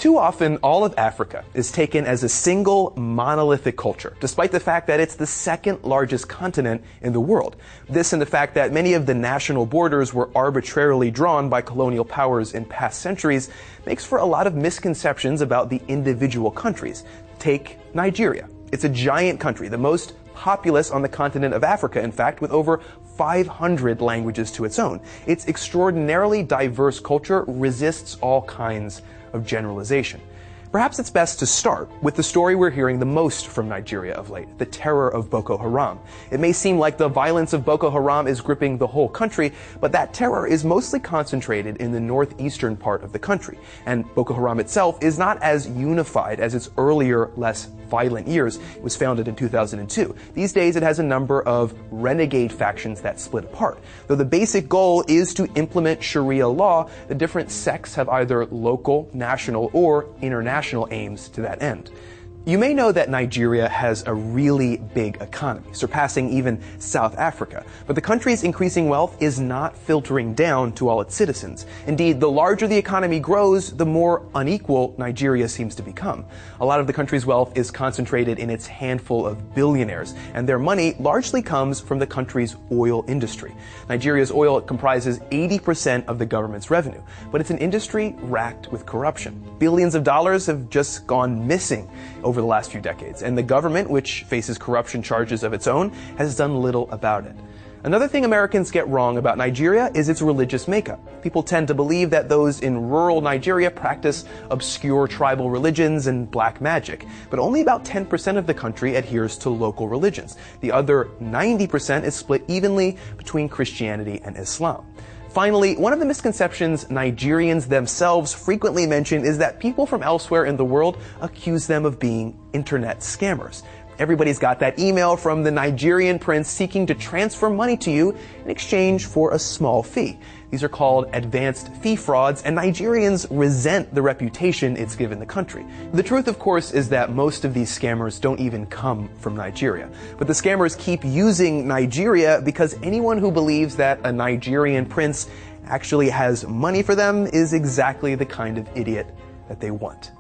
Too often, all of Africa is taken as a single monolithic culture, despite the fact that it's the second largest continent in the world. This and the fact that many of the national borders were arbitrarily drawn by colonial powers in past centuries makes for a lot of misconceptions about the individual countries. Take Nigeria. It's a giant country, the most populous on the continent of Africa, in fact, with over 500 languages to its own. Its extraordinarily diverse culture resists all kinds of generalization. Perhaps it's best to start with the story we're hearing the most from Nigeria of late, the terror of Boko Haram. It may seem like the violence of Boko Haram is gripping the whole country, but that terror is mostly concentrated in the northeastern part of the country. And Boko Haram itself is not as unified as its earlier, less violent years. It was founded in 2002. These days it has a number of renegade factions that split apart. Though the basic goal is to implement Sharia law, the different sects have either local, national, or international aims to that end. You may know that Nigeria has a really big economy, surpassing even South Africa. But the country's increasing wealth is not filtering down to all its citizens. Indeed, the larger the economy grows, the more unequal Nigeria seems to become. A lot of the country's wealth is concentrated in its handful of billionaires, and their money largely comes from the country's oil industry. Nigeria's oil comprises 80% of the government's revenue, but it's an industry racked with corruption. Billions of dollars have just gone missing over the last few decades, and the government, which faces corruption charges of its own, has done little about it. Another thing Americans get wrong about Nigeria is its religious makeup. People tend to believe that those in rural Nigeria practice obscure tribal religions and black magic, but only about 10% of the country adheres to local religions. The other 90% is split evenly between Christianity and Islam. Finally, one of the misconceptions Nigerians themselves frequently mention is that people from elsewhere in the world accuse them of being internet scammers. Everybody's got that email from the Nigerian prince seeking to transfer money to you in exchange for a small fee. These are called advanced fee frauds, and Nigerians resent the reputation it's given the country. The truth, of course, is that most of these scammers don't even come from Nigeria. But the scammers keep using Nigeria because anyone who believes that a Nigerian prince actually has money for them is exactly the kind of idiot that they want.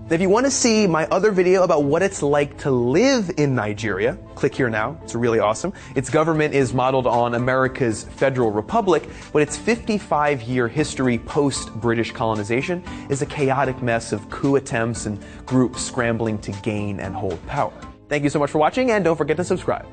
If you want to see my other video about what it's like to live in Nigeria, click here now. It's really awesome. Its government is modeled on America's Federal Republic, but its 55-year history post-British colonization is a chaotic mess of coup attempts and groups scrambling to gain and hold power. Thank you so much for watching, and don't forget to subscribe.